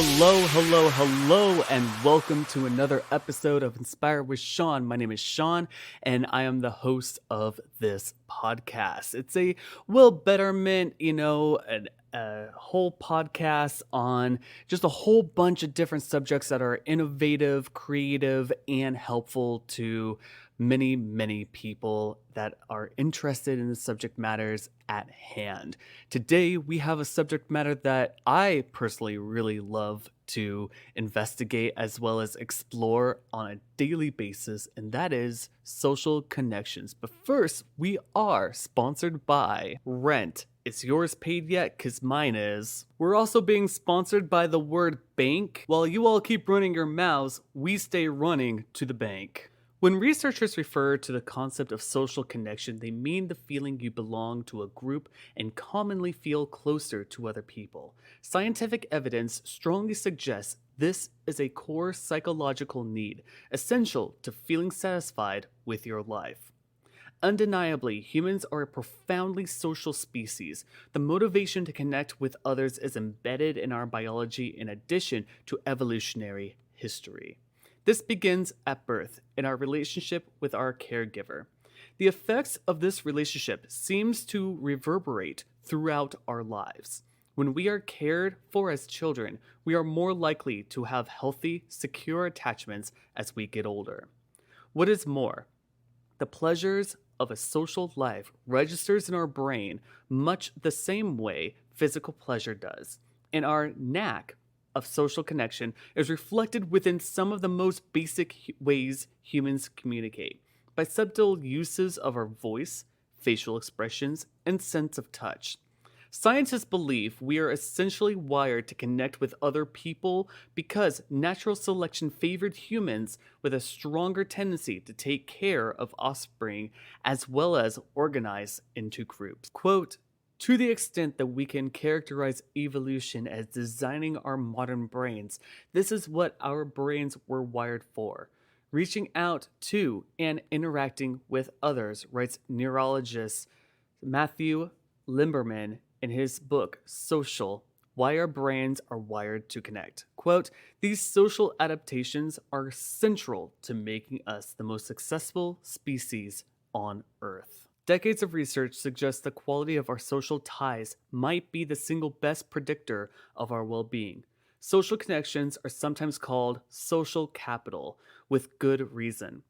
Hello, and welcome to another episode of Inspire with Sean. My name is Sean, and I am the host of this podcast. It's a betterment, a whole podcast on just a whole bunch of different subjects that are innovative, creative, and helpful to many people that are interested in the subject matters at hand. Today, we have a subject matter that I personally really love to investigate as well as explore on a daily basis, and that is social connections. But first, we are sponsored by Rent. Is yours paid yet? Because mine is. We're also being sponsored by the word bank. While you all keep running your mouths, we stay running to the bank. When researchers refer to the concept of social connection, they mean the feeling you belong to a group and commonly feel closer to other people. Scientific evidence strongly suggests this is a core psychological need, essential to feeling satisfied with your life. Undeniably, humans are a profoundly social species. The motivation to connect with others is embedded in our biology in addition to evolutionary history. This begins at birth, in our relationship with our caregiver. The effects of this relationship seems to reverberate throughout our lives. When we are cared for as children, we are more likely to have healthy, secure attachments as we get older. What is more, the pleasures of a social life registers in our brain much the same way physical pleasure does, and our knack of social connection is reflected within some of the most basic ways humans communicate, by subtle uses of our voice, facial expressions, and sense of touch. Scientists believe we are essentially wired to connect with other people because natural selection favored humans with a stronger tendency to take care of offspring as well as organize into groups. Quote, to the extent that we can characterize evolution as designing our modern brains, this is what our brains were wired for. Reaching out to and interacting with others, writes neurologist Matthew Limberman in his book, Social: Why Our Brains Are Wired to Connect. Quote, these social adaptations are central to making us the most successful species on Earth. Decades of research suggest the quality of our social ties might be the single best predictor of our well-being. Social connections are sometimes called social capital, with good reason.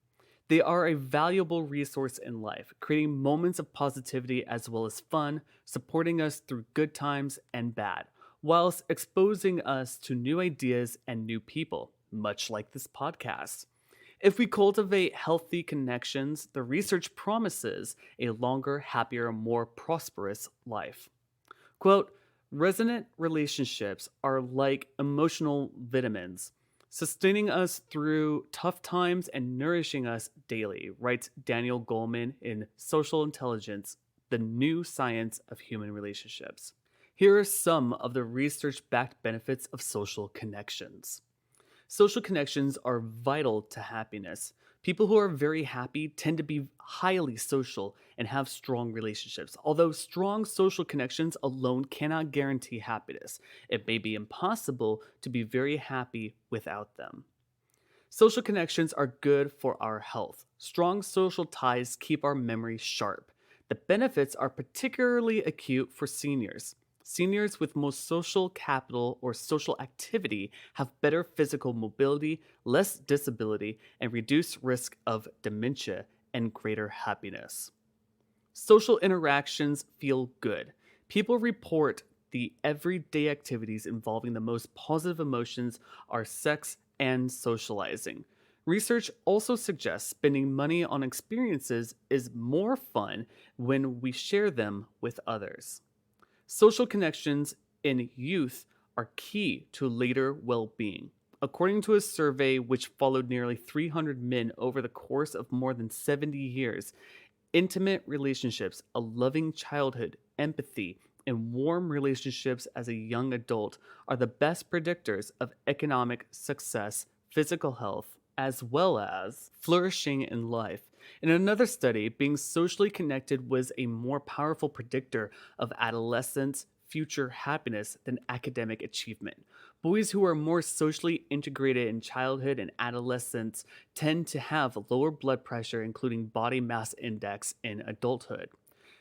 They are a valuable resource in life, creating moments of positivity as well as fun, supporting us through good times and bad, whilst exposing us to new ideas and new people, much like this podcast. If we cultivate healthy connections, the research promises a longer, happier, more prosperous life. Quote, resonant relationships are like emotional vitamins, sustaining us through tough times and nourishing us daily, writes Daniel Goleman in Social Intelligence: The New Science of Human Relationships. Here are some of the research-backed benefits of social connections. Social connections are vital to happiness. People who are very happy tend to be highly social and have strong relationships. Although strong social connections alone cannot guarantee happiness, it may be impossible to be very happy without them. Social connections are good for our health. Strong social ties keep our memory sharp. The benefits are particularly acute for seniors. Seniors with most social capital or social activity have better physical mobility, less disability, and reduced risk of dementia and greater happiness. Social interactions feel good. People report the everyday activities involving the most positive emotions are sex and socializing. Research also suggests spending money on experiences is more fun when we share them with others. Social connections in youth are key to later well-being. According to a survey which followed nearly 300 men over the course of more than 70 years, intimate relationships, a loving childhood, empathy, and warm relationships as a young adult are the best predictors of economic success, physical health, as well as flourishing in life. In another study, being socially connected was a more powerful predictor of adolescence, future happiness than academic achievement. Boys who are more socially integrated in childhood and adolescence tend to have lower blood pressure, including body mass index, in adulthood.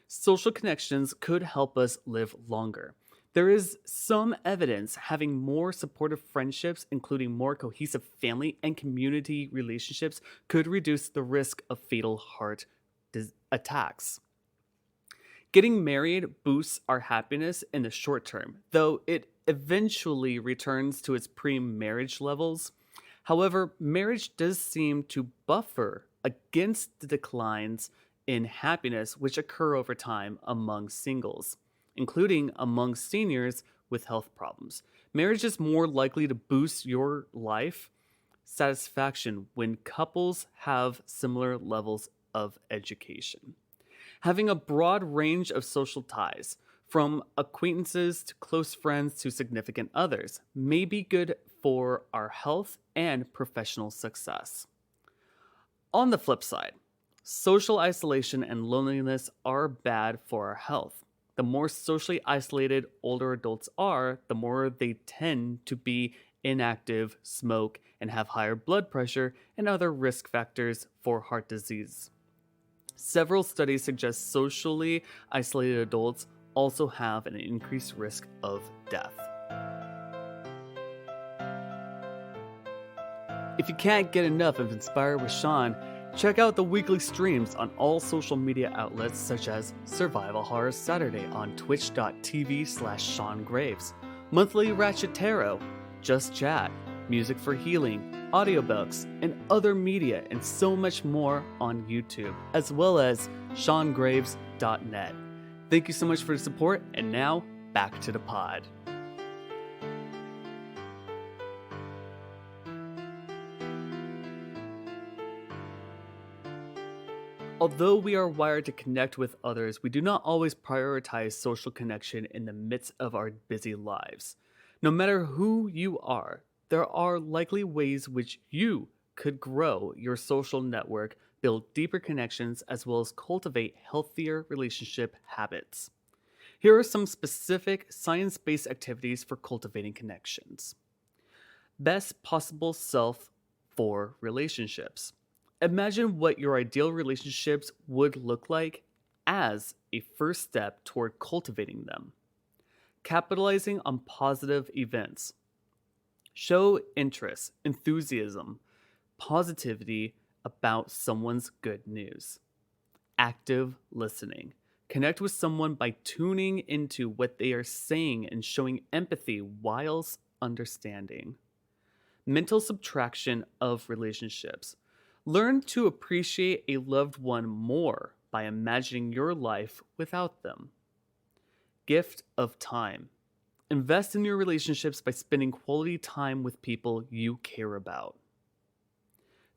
Social connections could help us live longer. There is some evidence having more supportive friendships, including more cohesive family and community relationships, could reduce the risk of fatal heart attacks. Getting married boosts our happiness in the short term, though it eventually returns to its pre marriage levels. However, marriage does seem to buffer against the declines in happiness which occur over time among singles, including among seniors with health problems. Marriage is more likely to boost your life satisfaction when couples have similar levels of education. Having a broad range of social ties, from acquaintances to close friends to significant others, may be good for our health and professional success. On the flip side, social isolation and loneliness are bad for our health. The more socially isolated older adults are, the more they tend to be inactive, smoke, and have higher blood pressure and other risk factors for heart disease. Several studies suggest socially isolated adults also have an increased risk of death. If you can't get enough of Inspire with Sean, check out the weekly streams on all social media outlets such as Survival Horror Saturday on twitch.tv/Sean Graves, Monthly Ratchet Tarot, Just Chat, Music for Healing, audiobooks, and other media, and so much more on YouTube, as well as SeanGraves.net. Thank you so much for the support, and now back to the pod. Although we are wired to connect with others, we do not always prioritize social connection in the midst of our busy lives. No matter who you are, there are likely ways which you could grow your social network, build deeper connections, as well as cultivate healthier relationship habits. Here are some specific science-based activities for cultivating connections. Best possible self for relationships. Imagine what your ideal relationships would look like as a first step toward cultivating them. Capitalizing on positive events. Show interest, enthusiasm, positivity about someone's good news. Active listening. Connect with someone by tuning into what they are saying and showing empathy whilst understanding. Mental subtraction of relationships. Learn to appreciate a loved one more by imagining your life without them. Gift of time. Invest in your relationships by spending quality time with people you care about.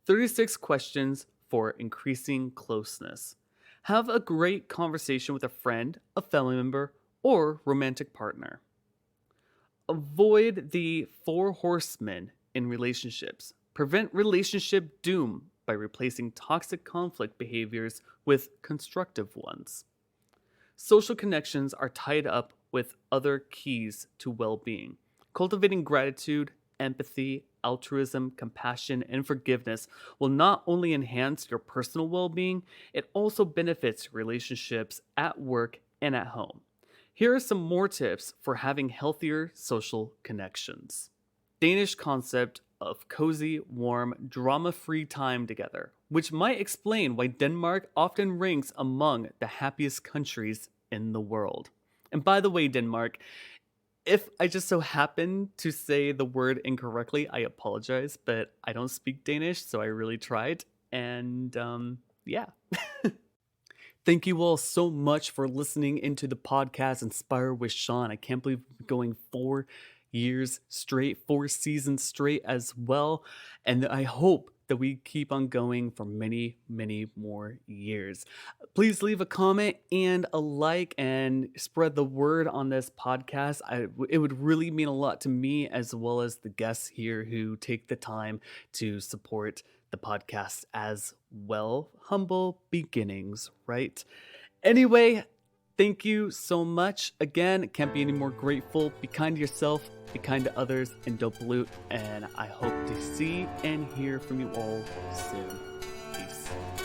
36 questions for increasing closeness. Have a great conversation with a friend, a family member, or romantic partner. Avoid the 4 horsemen in relationships. Prevent relationship doom by replacing toxic conflict behaviors with constructive ones. Social connections are tied up with other keys to well-being. Cultivating gratitude, empathy, altruism, compassion, and forgiveness will not only enhance your personal well-being, it also benefits relationships at work and at home. Here are some more tips for having healthier social connections. Danish concept of cozy, warm, drama-free time together, which might explain why Denmark often ranks among the happiest countries in the world. And by the way, Denmark, if I just so happen to say the word incorrectly, I apologize, but I don't speak Danish, so I really tried. And yeah. Thank you all so much for listening into the podcast Inspire with Sean. I can't believe we're going 4 years straight, 4 seasons straight as well. And I hope that we keep on going for many, many more years. Please leave a comment and a like and spread the word on this podcast. It would really mean a lot to me, as well as the guests here who take the time to support the podcast as well. Humble beginnings, right? Anyway, thank you so much. Again, can't be any more grateful. Be kind to yourself, be kind to others, and don't pollute. And I hope to see and hear from you all soon. Peace.